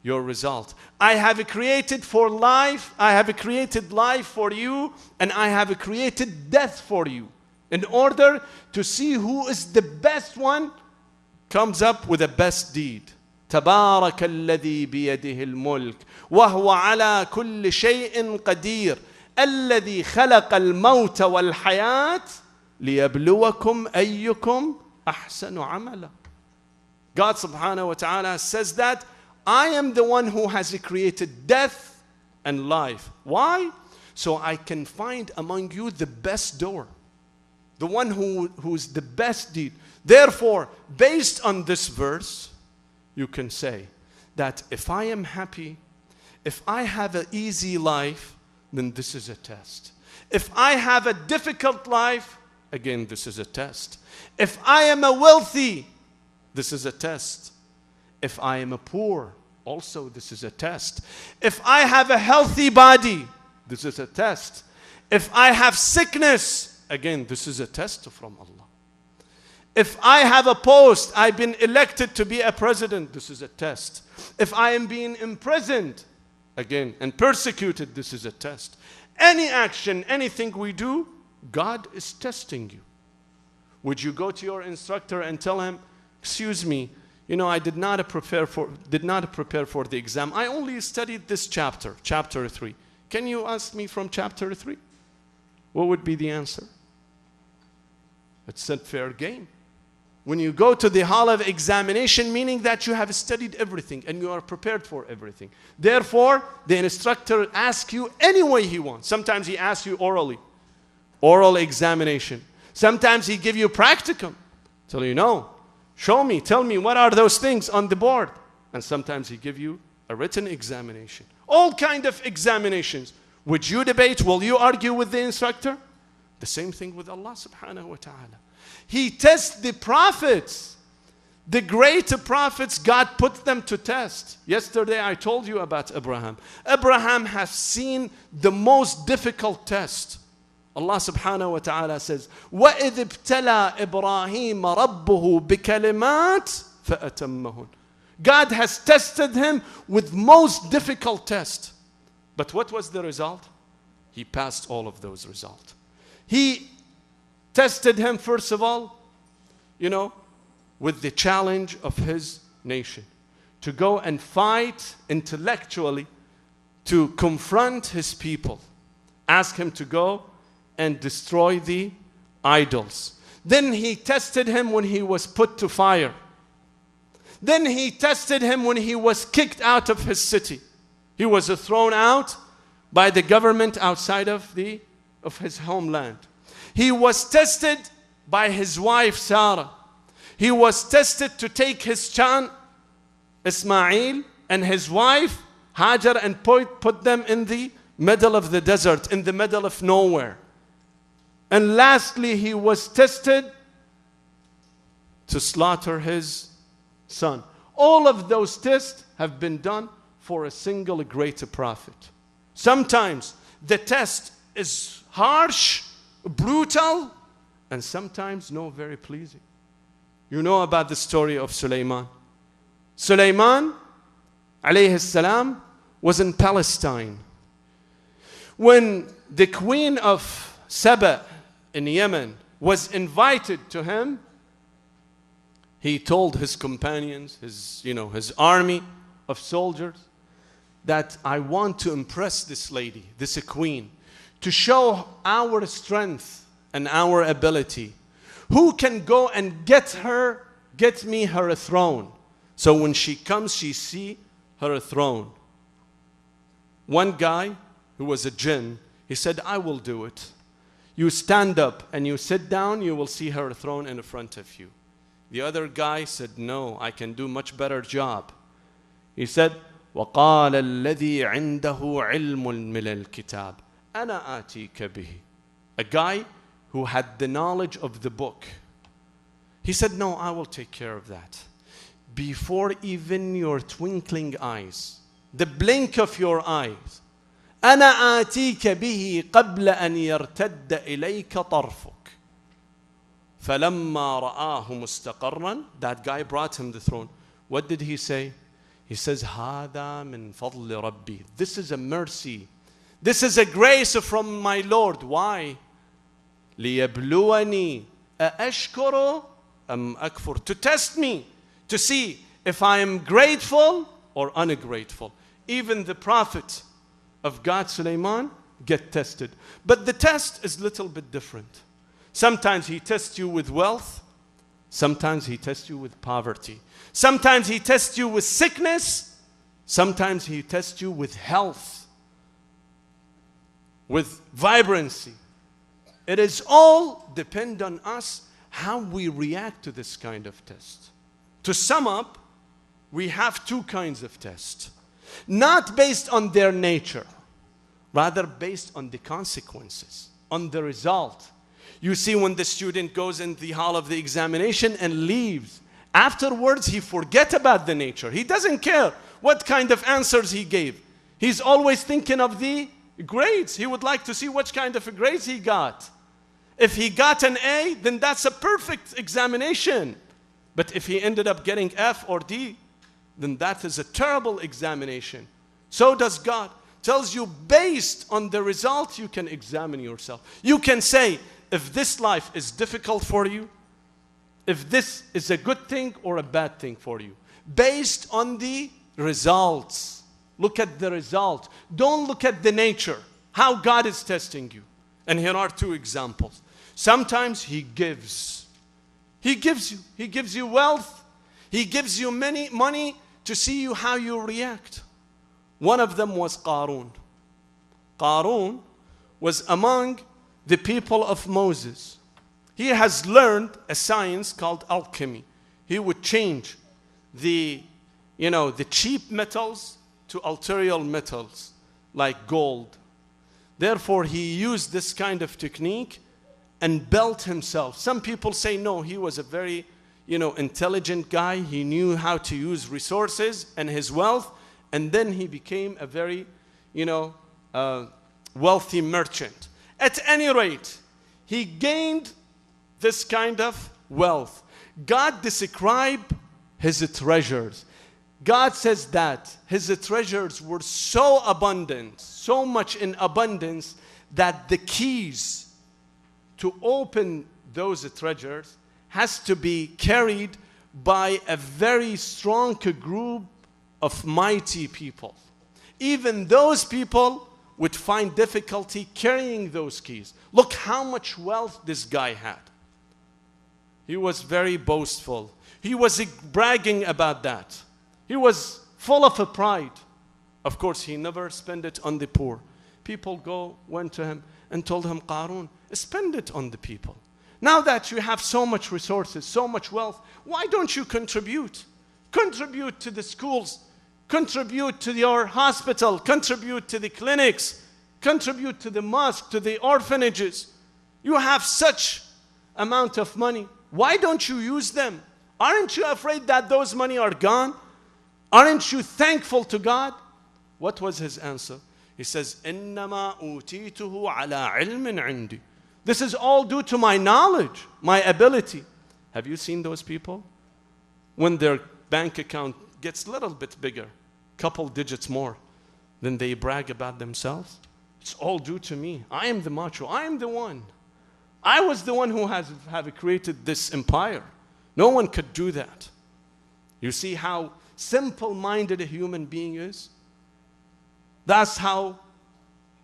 your result. I have created for life. I have created life for you. And I have created death for you. In order to see who is the best one, comes up with the best deed. تبارك الذي بيده الملك وهو على كل شيء قدير الذي خلق الموت والحياة ليبلوكم أيكم أحسن عملا. God subhanahu wa ta'ala says that I am the one who has created death and life. Why? So I can find among you the best door. The one who's the best deed. Therefore, based on this verse, you can say that if I am happy, if I have an easy life, then this is a test. If I have a difficult life, again, this is a test. If I am a wealthy, this is a test. If I am a poor, also this is a test. If I have a healthy body, this is a test. If I have sickness, again, this is a test from Allah. If I have a post, I've been elected to be a president, this is a test. If I am being imprisoned, again, and persecuted, this is a test. Any action, anything we do, God is testing you. Would you go to your instructor and tell him, excuse me, you know, I did not prepare for the exam. I only studied this chapter, chapter 3. Can you ask me from chapter 3? What would be the answer? It's a fair game. When you go to the hall of examination, meaning that you have studied everything and you are prepared for everything. Therefore, the instructor asks you any way he wants. Sometimes he asks you orally, oral examination. Sometimes he gives you practicum. Tell you, no, show me, tell me what are those things on the board. And sometimes he gives you a written examination. All kind of examinations. Would you debate? Will you argue with the instructor? The same thing with Allah subhanahu wa ta'ala. He tests the prophets. The great prophets, God put them to test. Yesterday I told you about Abraham. Abraham has seen the most difficult test. Allah subhanahu wa ta'ala says, وَإِذِ ابْتَلَى إِبْرَاهِيمَ رَبُّهُ بِكَلِمَاتٍ فَأَتَمَّهُنْ. God has tested him with most difficult test. But what was the result? He passed all of those results. He tested him, first of all, you know, with the challenge of his nation. To go and fight intellectually, to confront his people. Ask him to go and destroy the idols. Then he tested him when he was put to fire. Then he tested him when he was kicked out of his city. He was thrown out by the government outside of his homeland. He was tested by his wife Sarah. He was tested to take his son Ismail and his wife Hajar and put them in the middle of the desert, in the middle of nowhere. And lastly, he was tested to slaughter his son. All of those tests have been done for a single great prophet. Sometimes the test is harsh, brutal, and sometimes no, very pleasing. You know about the story of Sulaiman. Sulaiman, alayhi salam, was in Palestine. When the queen of Saba in Yemen was invited to him, he told his companions, his army of soldiers, that I want to impress this lady, this queen, to show our strength and our ability. Who can go and get me her throne? So when she comes, she see her throne. One guy who was a jinn, he said, I will do it. You stand up and you sit down, you will see her throne in front of you. The other guy said, no, I can do much better job. He said, وَقَالَ الَّذِي عِنْدَهُ عِلْمٌ مِنَ الْكِتَابِ أَنَا آتِيكَ بِهِ. A guy who had the knowledge of the book. He said, no, I will take care of that. Before even your twinkling eyes, the blink of your eyes, أَنَا آتِيكَ بِهِ قَبْلَ أَنْ يَرْتَدَّ إِلَيْكَ طَرْفُكَ. فَلَمَّا رَآهُ مُسْتَقَرًّا. That guy brought him the throne. What did he say? He says, هَذَا مِنْ فَضْلِ رَبِّي. This is a mercy. This is a grace from my Lord. Why? لِيَبْلُوَنِي أَأَشْكُرُ أَمْ أَكْفُرُ. To test me, to see if I am grateful or ungrateful. Even the prophet of God, Sulaiman, get tested. But the test is a little bit different. Sometimes he tests you with wealth. Sometimes he tests you with poverty. Sometimes he tests you with sickness. Sometimes he tests you with health, with vibrancy. It is all depend on us how we react to this kind of test. To sum up, we have two kinds of tests. Not based on their nature. rather based on the consequences, on the result. You see, when the student goes in the hall of the examination and leaves, afterwards he forgets about the nature. He doesn't care what kind of answers he gave. He's always thinking of the grades. He would like to see which kind of grades he got. If he got an A, then that's a perfect examination. But if he ended up getting F or D, then that is a terrible examination. So does God. Tells you based on the result, you can examine yourself. You can say, if this life is difficult for you, if this is a good thing or a bad thing for you, based on the results. Look at the result. Don't look at the nature, how God is testing you. And here are two examples. Sometimes He gives. He gives you. He gives you wealth. He gives you money to see you how you react. One of them was Qarun. Qarun was among the people of Moses. He has learned a science called alchemy. He would change the cheap metals to arterial metals like gold. Therefore, he used this kind of technique and built himself. Some people say no, he was a very intelligent guy. He knew how to use resources and his wealth, and then he became a very wealthy merchant. At any rate, he gained this kind of wealth. God described his treasures. God says that his treasures were so abundant, so much in abundance, that the keys to open those treasures has to be carried by a very strong group of mighty people. Even those people would find difficulty carrying those keys. Look how much wealth this guy had. He was very boastful. He was bragging about that. He was full of pride. Of course, he never spent it on the poor. People went to him and told him, Qarun, spend it on the people. Now that you have so much resources, so much wealth, why don't you contribute? Contribute to the schools. Contribute to your hospital. Contribute to the clinics. Contribute to the mosque, to the orphanages. You have such amount of money. Why don't you use them? Aren't you afraid that those money are gone? Aren't you thankful to God? What was his answer? He says, إِنَّمَا أُوتِيتُهُ عَلَىٰ عِلْمٍ عِنْدِي. This is all due to my knowledge, my ability. Have you seen those people? When their bank account gets a little bit bigger, couple digits more, then they brag about themselves. It's all due to me. I am the macho. I am the one. I was the one who have created this empire. No one could do that. You see how simple-minded a human being is? That's how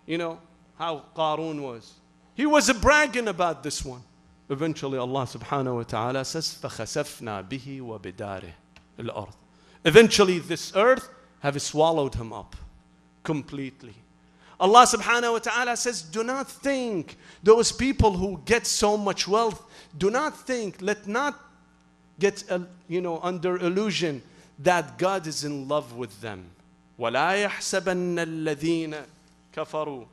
Qarun was. He was bragging about this one. Eventually Allah subhanahu wa ta'ala says, فَخَسَفْنَا بِهِ وَبِدَارِهِ الْأَرْضِ. Eventually this earth have swallowed him up completely. Allah subhanahu wa ta'ala says, do not think those people who get so much wealth, do not think, let not get under illusion that God is in love with them. وَلَا يَحْسَبَنَّ الَّذِينَ كَفَرُوا.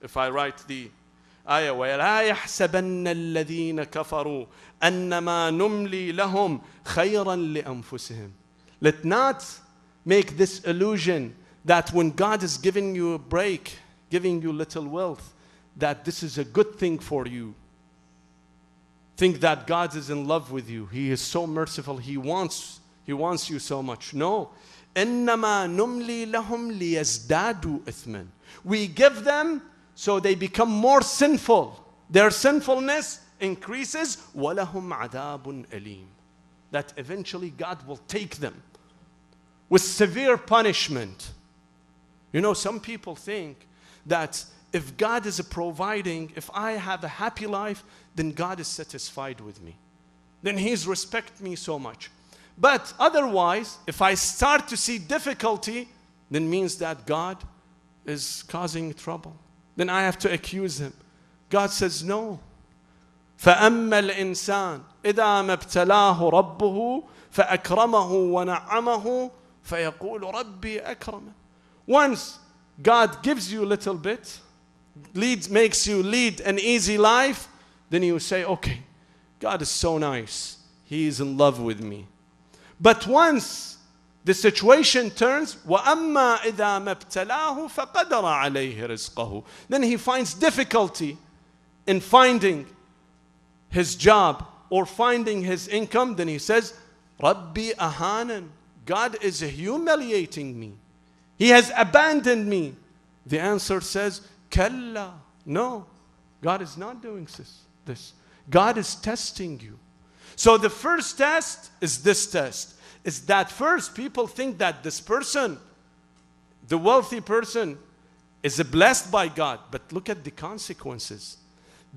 If I write the ayah, وَلَا يَحْسَبَنَّ الَّذِينَ كَفَرُوا أَنَّمَا نُمْلِي لَهُمْ خَيْرًا لِأَنفُسِهِمْ. Let not make this illusion that when God is giving you a break, giving you little wealth, that this is a good thing for you. Think that God is in love with you. He is so merciful. He wants you so much. No. إِنَّمَا نُمْلِي لَهُمْ لِيَزْدَادُوا إِثْمًا. We give them so they become more sinful. Their sinfulness increases. وَلَهُمْ عَذَابٌ أَلِيمٌ. That eventually God will take them with severe punishment. Some people think that if God is providing, if I have a happy life, then God is satisfied with me. Then He's respect me so much. But otherwise, if I start to see difficulty, then means that God is causing trouble. Then I have to accuse Him. God says no. فَأَمَّا الْإِنسَانِ إِذَا مَا ابْتَلَاهُ رَبُّهُ فَأَكْرَمَهُ وَنَعَّمَهُ فَيَقُولُ رَبِّي أَكْرَمَ. Once God gives you a little bit, makes you lead an easy life, then you say, okay, God is so nice. He is in love with me. But once the situation turns, وَأَمَّا إِذَا مَبْتَلَاهُ فَقَدَرَ عَلَيْهِ رِزْقَهُ, then he finds difficulty in finding his job or finding his income, then he says, Rabbi ahanan, God is humiliating me. He has abandoned me. The answer says, Kalla, no, God is not doing this. God is testing you. So the first test is this test. Is that first people think that this person, the wealthy person, is blessed by God. But look at the consequences.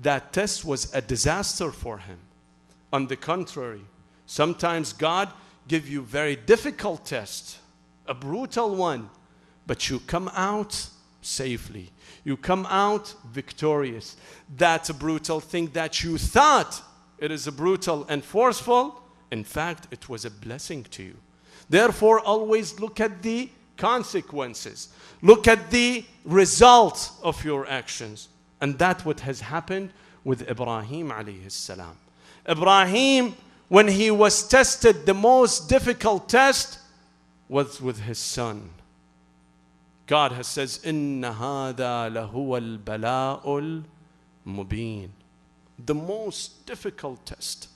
That test was a disaster for him. On the contrary, sometimes God gives you very difficult test, a brutal one, but you come out safely. You come out victorious. That brutal thing that you thought it is brutal and forceful, in fact, it was a blessing to you. Therefore, always look at the consequences. Look at the result of your actions. And that's what has happened with Ibrahim alayhi salam. Ibrahim, when he was tested, the most difficult test was with his son. God has says, "Inna hada lahuwa al-bala'ul mubin." The most difficult test,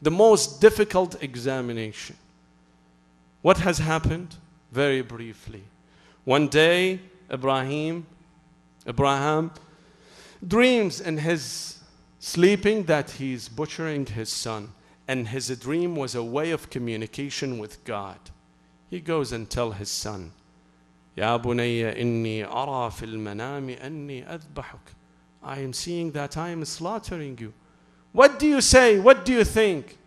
the most difficult examination. What has happened? Very briefly. One day, Abraham dreams in his sleeping that he's butchering his son. And his dream was a way of communication with God. He goes and tells his son, Ya bunayya inni ara fil manami anni adbahuk. I am seeing that I am slaughtering you. What do you say? What do you think?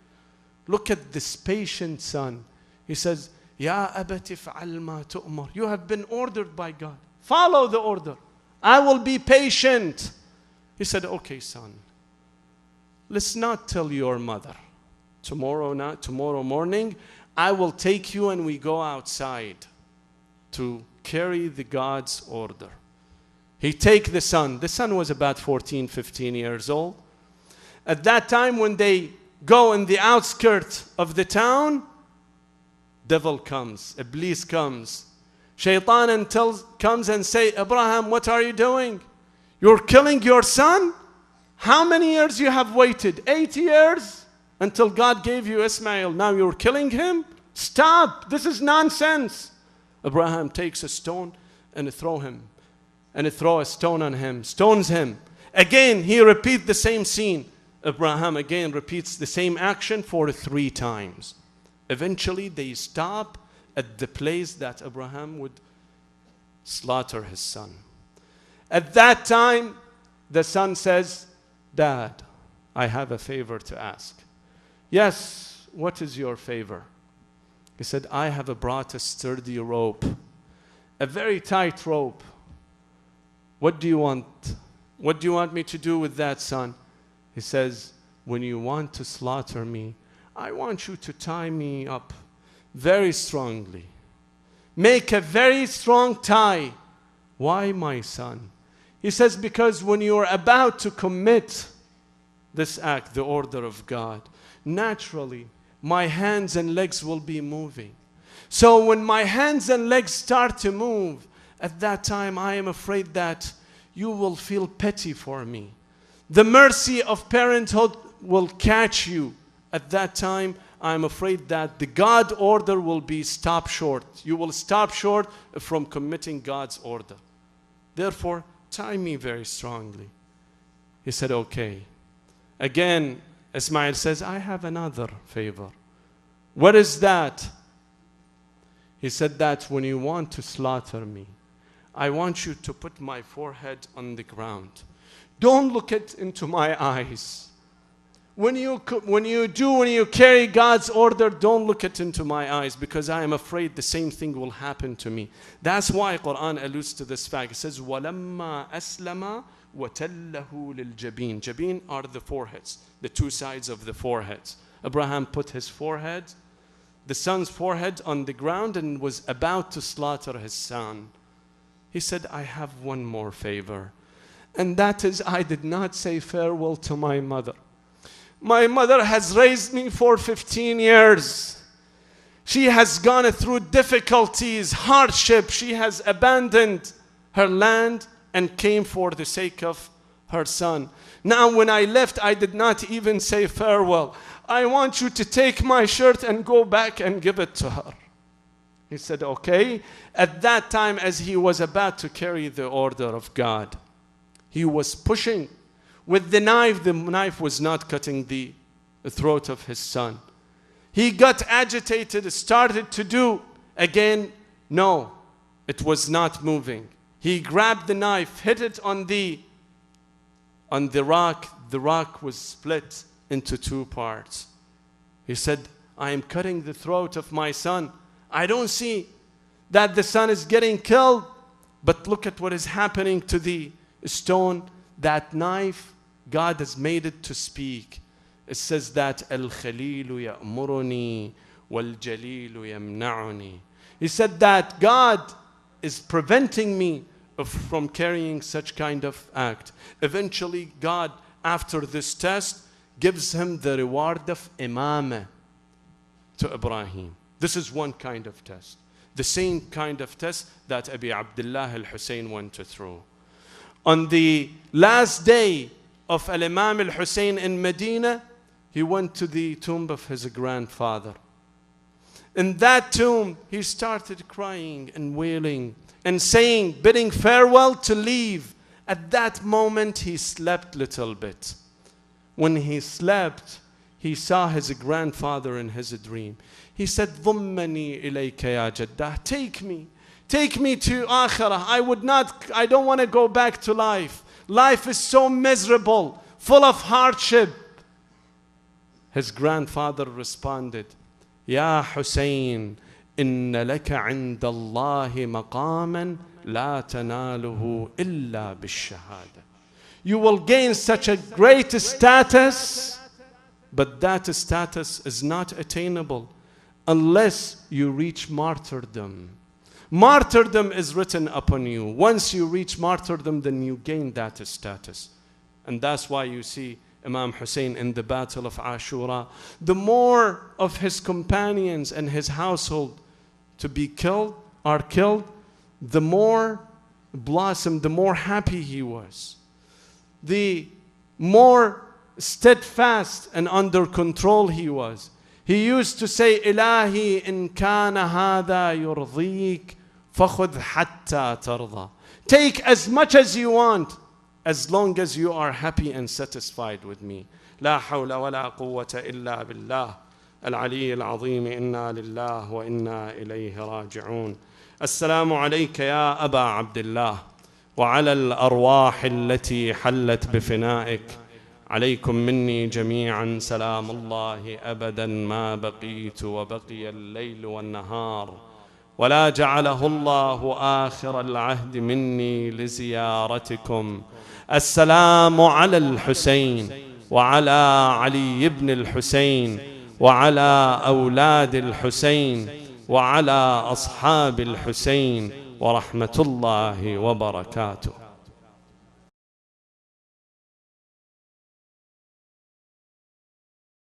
Look at this patient son. He says, Ya abati fa'al ma tu'mar. You have been ordered by God. Follow the order. I will be patient. He said, okay, son. Let's not tell your mother. Tomorrow morning, I will take you and we go outside to carry the God's order. He take the son. The son was about 14, 15 years old. At that time, when they go in the outskirts of the town, devil comes, Iblis comes. Shaitan comes and say, Abraham, what are you doing? You're killing your son? How many years you have waited? 8 years until God gave you Ismail. Now you're killing him? Stop. This is nonsense. Abraham takes a stone and throw a stone on him, stones him. Again, he repeats the same scene. Abraham again repeats the same action for 3 times. Eventually, they stop at the place that Abraham would slaughter his son. At that time, the son says, Dad, I have a favor to ask. Yes, what is your favor? He said, I have brought a sturdy rope, a very tight rope. What do you want? What do you want me to do with that, son? He says, when you want to slaughter me, I want you to tie me up very strongly. Make a very strong tie. Why, my son? He says, because when you are about to commit this act, the order of God, naturally, my hands and legs will be moving. So when my hands and legs start to move, at that time I am afraid that you will feel pity for me. The mercy of parenthood will catch you. At that time, I'm afraid that the God order will be stopped short. You will stop short from committing God's order. Therefore, tie me very strongly. He said, okay. Again, Ismail says, I have another favor. What is that? He said that when you want to slaughter me, I want you to put my forehead on the ground. Don't look into my eyes. When you carry God's order, don't look into my eyes, because I am afraid the same thing will happen to me. That's why Quran alludes to this fact. It says, وَلَمَّا أَسْلَمَ وَتَلَّهُ لِلْجَبِينِ. Jabin are the foreheads, the 2 sides of the foreheads. Abraham put his forehead, the son's forehead, on the ground and was about to slaughter his son. He said, I have one more favor. And that is, I did not say farewell to my mother. My mother has raised me for 15 years. She has gone through difficulties, hardship. She has abandoned her land and came for the sake of her son. Now, when I left, I did not even say farewell. I want you to take my shirt and go back and give it to her. He said, okay. At that time, as he was about to carry the order of God, he was pushing with the knife. The knife was not cutting the throat of his son. He got agitated, started to do again. No, it was not moving. He grabbed the knife, hit it on the rock. The rock was split into two parts. He said, I am cutting the throat of my son. I don't see that the son is getting killed, but look at what is happening to the stone. That knife, God has made it to speak. It says that Al-Khalilu ya'muruni wal-Jalilu yamna'uni. He said that God is preventing me from carrying such kind of act. Eventually, God, after this test, gives him the reward of imamah to Ibrahim. This is one kind of test. The same kind of test that Abi Abdullah al-Hussein went through. On the last day of Al-Imam al-Hussein in Medina, he went to the tomb of his grandfather. In that tomb, he started crying and wailing and saying, bidding farewell to leave. At that moment, he slept a little bit. When he slept, he saw his grandfather in his dream. He said, ضُمَّنِي إِلَيْكَ يَا جَدَّةِ. Take me to Akhirah. I don't want to go back to life. Life is so miserable, full of hardship. His grandfather responded, Ya Hussein, inna laka 'inda Allahi maqaman la tanaluhu illa bishahada. You will gain such a great status, but that status is not attainable unless you reach martyrdom. Martyrdom is written upon you. Once you reach martyrdom, then you gain that status. And that's why you see Imam Hussein in the battle of Ashuraa, the more of his companions and his household to be killed, the more blossom, the more happy he was. The more steadfast and under control he was. He used to say, Ilahi in kana hada yurdhik fakhudh hatta tarda. Take as much as you want, as long as you are happy and satisfied with me. La hawla wa la quwwata illa billah. Al-Ali al-Azim, inna lillah wa inna ilayhi raji'un. Assalamu alayka ya Aba Abdullah wa ala al-arwah allati hallat bifina'ik. عليكم مني جميعا سلام الله أبدا ما بقيت وبقي الليل والنهار ولا جعله الله آخر العهد مني لزيارتكم. السلام على الحسين وعلى علي بن الحسين وعلى أولاد الحسين وعلى أصحاب الحسين ورحمة الله وبركاته.